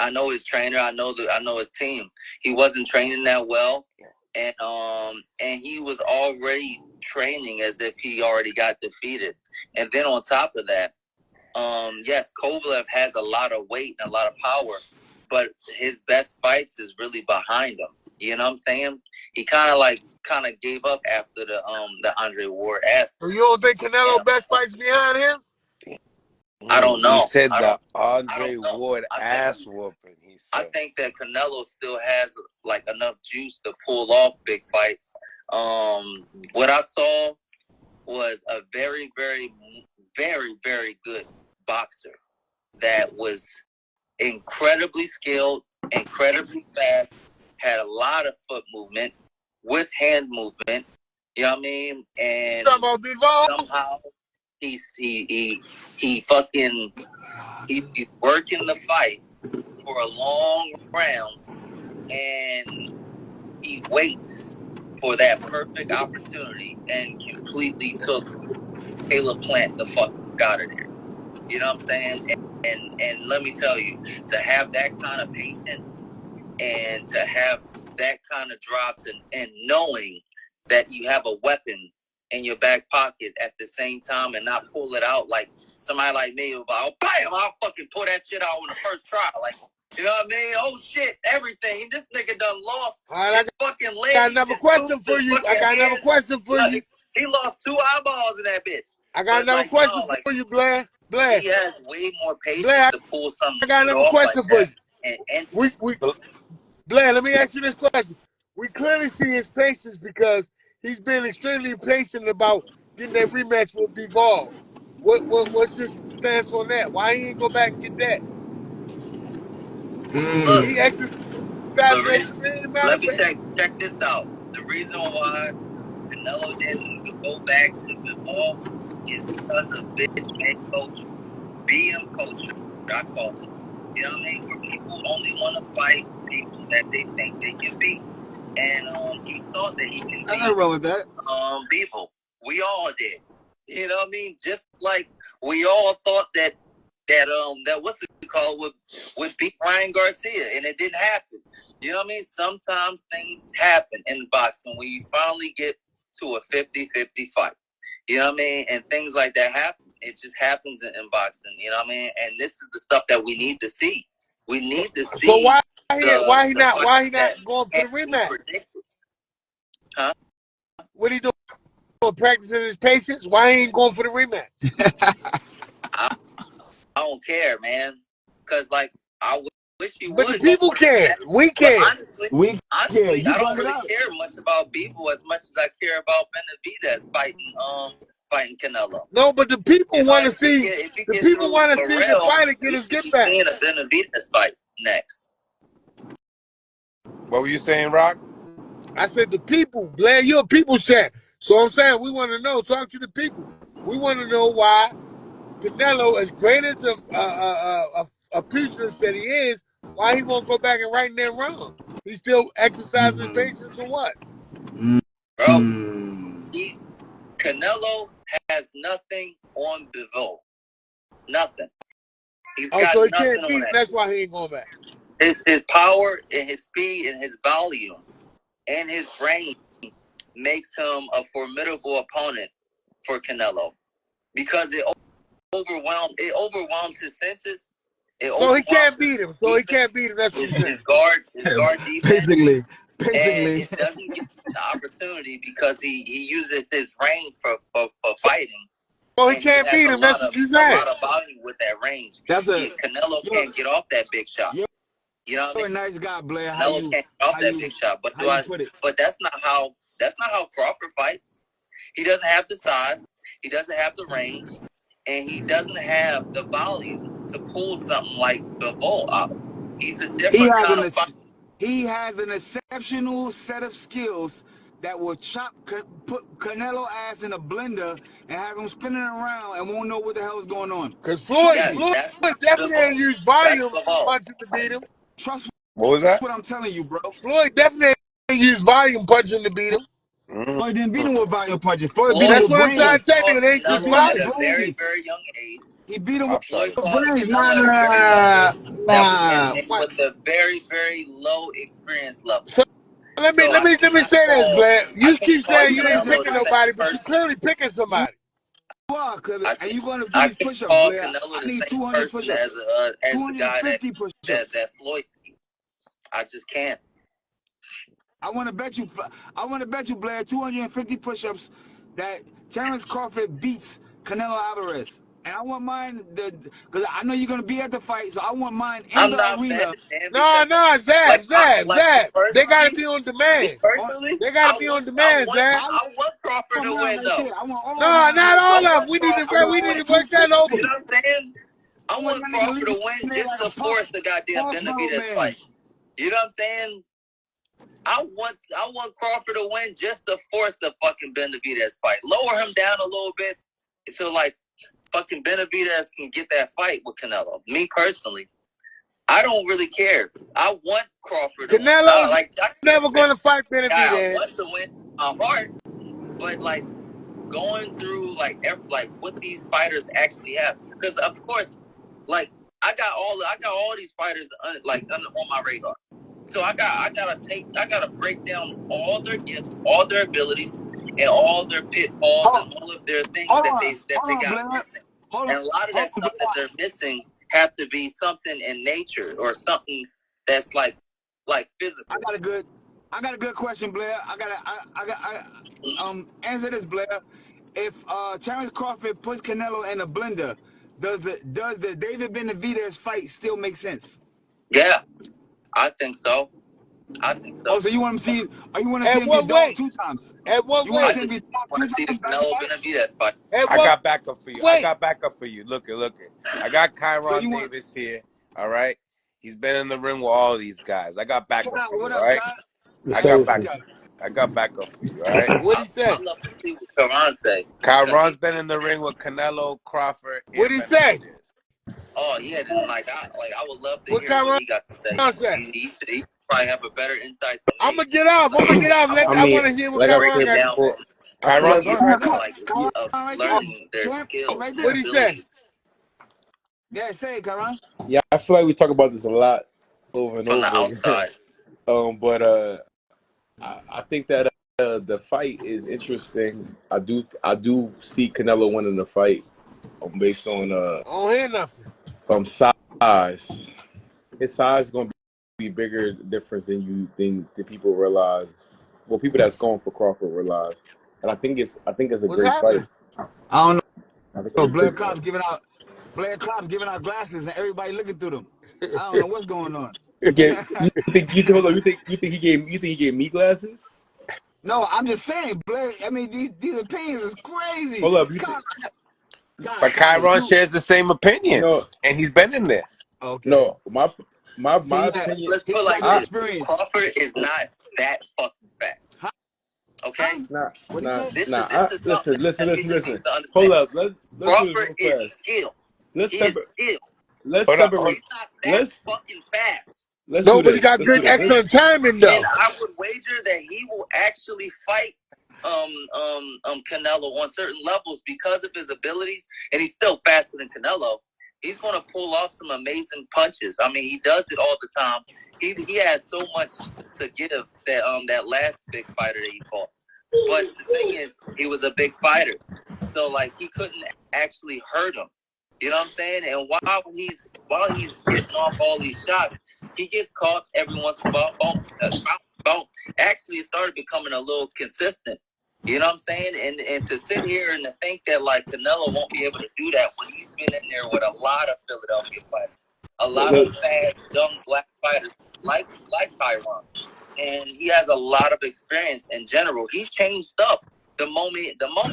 I know his trainer. I know his team. He wasn't training that well, and he was already training as if he already got defeated. And then on top of that, yes, Kovalev has a lot of weight and a lot of power, but his best fights is really behind him. You know what I'm saying? He kind of gave up after the Andre Ward ass. So you don't think Canelo best fights behind him? I don't know. He said the Andre Ward ass whooping. He said. I think that Canelo still has like enough juice to pull off big fights. What I saw was a very, very, very, very good boxer that was incredibly skilled, incredibly fast, had a lot of foot movement with hand movement. You know what I mean? And somehow he's working the fight for a long rounds, and he waits for that perfect opportunity and completely took Caleb Plant the fuck out of there. You know what I'm saying? And let me tell you, to have that kind of patience and to have that kind of drops and knowing that you have a weapon in your back pocket at the same time and not pull it out like somebody like me about, bam, I'll fucking pull that shit out on the first try. Like, you know what I mean? Oh shit, everything. This nigga done lost his fucking leg. I got another question for you. He lost 2 eyeballs in that bitch. I got another question for you, Blair. He has way more patience to pull something. I got another question for you. Blair, let me ask you this question. We clearly see his patience because he's been extremely patient about getting that rematch with Bivol. What's your stance on that? Why he ain't go back and get that? He exercised let me check this out. The reason why Canelo didn't go back to Bivol is because of bitch man culture, BM culture, I call it. You know what I mean? Where people only want to fight people that they think they can beat. And he thought that he can beat. Nothing wrong with that. People. We all did. You know what I mean? Just like we all thought that what's it called would beat Ryan Garcia, and it didn't happen. You know what I mean? Sometimes things happen in boxing when you finally get to a 50-50 fight. You know what I mean? And things like that happen. It just happens in boxing. You know what I mean? And this is the stuff that we need to see. We need to see. So why he not going for the rematch? Huh? What he doing? Practicing his patience? Why he ain't going for the rematch? I don't care, man. Because I wish he would. But the people care. We care. Honestly, I don't really care much about Bivol as much as I care about Benavidez fighting Canelo. No, but the people want to see. The people want to see the fighter get his get back. Seeing a Benavidez fight next. What were you saying, Rock? I said the people. Blair, you're a people's chat. So I'm saying we want to know. Talk to the people. We want to know why Canelo, as great as a pugilist that he is, why he won't go back and right that wrong? He's still exercising patience or what? Bro, Canelo has nothing on Bivol. Nothing. He's got so he nothing can't beat. That's why he ain't going back. His power and his speed and his volume and his range makes him a formidable opponent for Canelo because it overwhelms his senses. So he can't beat him. That's what he's saying. His guard defense. Basically. And it doesn't give him the opportunity because he uses his range for fighting. So he can't beat him. That's what you're saying. A lot of volume with that range. Canelo can't get off that big shot. You know what I mean? You're a nice guy, Blair. Canelo can't get off that big shot. But that's not how Crawford fights. He doesn't have the size. He doesn't have the range. And he doesn't have the volume to pull something like Bivol out. He's a different kind of fighter. He has an exceptional set of skills that will put Canelo ass in a blender and have him spinning around and won't know what the hell is going on. Because Floyd definitely used volume punching to beat him. Trust me. What was that? That's what I'm telling you, bro. Floyd definitely used volume punching to beat him. Floyd didn't beat him with volume punches. Floyd beat him That's with what I'm trying to brains. tell you. They ain't He just beat him Canelo at with fighters. a very, brains. very young age. He beat him I'm Floyd trying to. with fought brains. Canelo at a very young age. That was Nah. and with a very, very low experience level. So let me So let I me let me cannot say this, call Blair. I You can't keep call saying you ain't Canelo picking the same nobody, but you person. clearly picking You somebody. are, Clever. I And can't you going to do I these can't push-ups, call Blair. Canelo I the need same 200 person as push-ups. the guy 250 push-ups. that Floyd beat. I just can't. I want to bet you, Blair, 250 push-ups that Terrence Crawford beats Canelo Alvarez. And I want mine, because I know you're going to be at the fight, so I want mine in I'm the not arena. betting, man, No, because no, like me Zab. They gotta personally, be on demand. They gotta be on I demand, want Zab. I want Crawford All to mine win right though. there. I want all No, mine not right I all there. of them. want Crawford to We I need to win. want work that 250. You over. know what I'm saying? I I want want that nigga Crawford leaving to win there just like to a force the goddamn marshmallow Benavidez man. fight. You know what I'm saying? I want Crawford to win just to force the fucking Benavidez fight. Lower him down a little bit so like fucking Benavidez can get that fight with Canelo. Me personally, I don't really care. I want Crawford to win. Canelo's I never gonna fight I Benavidez. want to win my heart, but like going through like what these fighters actually have, because of course, like I got all these fighters on my radar. So I gotta break down all their gifts, all their abilities, and all their pitfalls and all of their things Hold that on, they got Blair. missing. Hold And on, a lot of that stuff that they're missing have to be something in nature or something that's like physical. I got a good question, Blair. Answer this, Blair. If Terrence Crawford puts Canelo in a blender, does the David Benavidez fight still make sense? Yeah, I think so. Oh, so you want to see? Or you want to see At him what get dogged weight? 2 times? At what You want to I weight? see him just get dogged want 2 to see the times back to Canelo back? Benavidez fight. At I what got backup for you. weight? Look it. I got So Kyron you want? Davis here. All right. He's been in the ring with all these guys. I got backup Kyle, for you. what All up, right. Kyle? I What's got up? back. I got backup for you. All right. What'd he say? I love to see what Karan say. Kyron's been in the ring with Canelo, Crawford, What'd and he say? Benavidez. Oh yeah, I would love to What hear what Kyron he got to say. say? He said he probably have a better insight than I'm me. gonna get off. I I mean, want to hear what like I Break Kyron said it got to down say. before, from I feel Kyron's like on years right of now. Right there. learning their Champ, skills, right their there. What'd he say? abilities Yeah, say it, Karan. yeah, I feel like we talk about this a lot over and from the over again. outside. But I think that the fight is interesting. I do see Canelo winning the fight based on I don't hear nothing. size. His size is gonna be bigger difference than you think the people realize. Well, people that's going for Crawford realize, and I think it's a What's great fight. happening? I don't I think it's know. a great fight. Blair Cobbs giving out glasses and everybody looking through them. I don't know what's going on. Hold on, you think he gave me glasses? No, I'm just saying, Blair. I mean, these opinions is crazy. Hold up, But Cobbs, Kyron shares the same opinion, no, and he's been in there. okay. no, my See, opinion. Let's put it like the I this: experience. Crawford is not that fucking fast. Huh? Okay, nah What he nah said? this nah. is something that people Listen. need to Hold understand. up, let's do this Crawford real is fast. skilled. Let's He is separate. skilled. Let's Hold on. separate. He's not that Let's fucking fast. do No, but he this. got Let's do good, this. excellent timing And though. I would wager that he will actually fight Canelo on certain levels because of his abilities, and he's still faster than Canelo. He's going to pull off some amazing punches. I mean, he does it all the time. He has so much to give that last big fighter that he fought. But the thing is, he was a big fighter, so like he couldn't actually hurt him. You know what I'm saying? And while he's getting off all these shots, he gets caught every once in a while. Boom. Actually, it started becoming a little consistent. You know what I'm saying? And to sit here and to think that like Canelo won't be able to do that when he's been in there with a lot of Philadelphia fighters, a lot of fast young black fighters like Tyron, and he has a lot of experience in general. He changed up the moment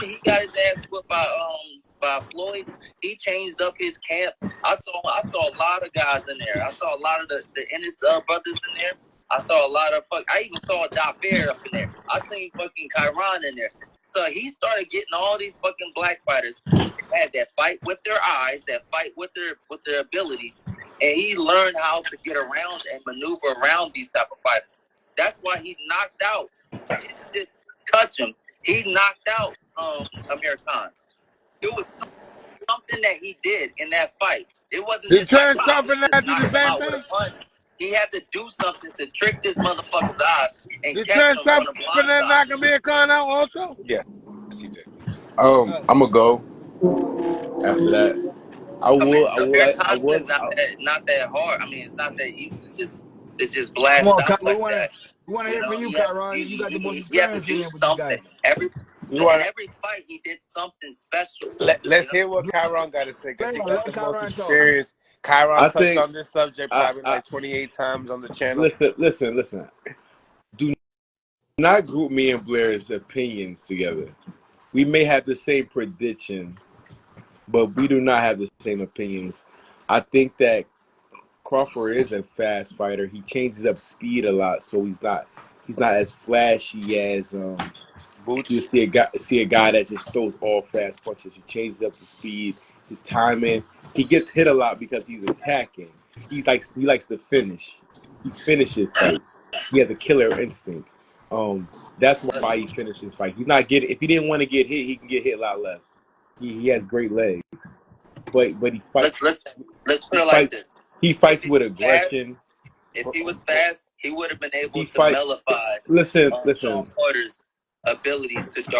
he got his ass whipped by Floyd. He changed up his camp. I saw a lot of guys in there. I saw a lot of the Ennis brothers in there. I saw a lot of I even saw Bear up in there. I seen fucking Kyron in there. So he started getting all these fucking black fighters that had that fight with their eyes, that fight with their abilities, and he learned how to get around and maneuver around these type of fighters. That's why he knocked out touch him. He knocked out Amir Khan. It was something that he did in that fight. It wasn't Did just like, Terrence wow, Crawford let's not just do knock the him same out with thing? a punch. He had to do something to trick this motherfucker's eyes and Did catch Terrence him on Crawford the blind not knock side. Amir Khan out also? Yes, he did. Oh. I'm gonna go after that. Amir Khan is not that hard. I mean, it's not that easy. It's just Come blast on, out Kyron. like that. We want to You hear know, from you, you Kyron. You got the most have to experience do in with these something. guys. In every fight, he did something special. Let's hear what Kyron got to say because he got Let the most Kyron talk. experience. Kyron I touched think. on this subject probably like 28 times on the channel. Listen. Do not group me and Blair's opinions together. We may have the same prediction, but we do not have the same opinions. I think that Crawford is a fast fighter. He changes up speed a lot, so he's not as flashy as you Boots. see a guy that just throws all fast punches. He changes up the speed, his timing. He gets hit a lot because he's attacking. He likes to finish. He finishes fights. He has a killer instinct. That's why he finishes fights. He's not getting. If he didn't want to get hit, he can get hit a lot less. He has great legs, but he fights. Let's put it like this. He fights with aggression. If he was fast, he would have been able to Fight. nullify Listen. Sean Porter's abilities to dart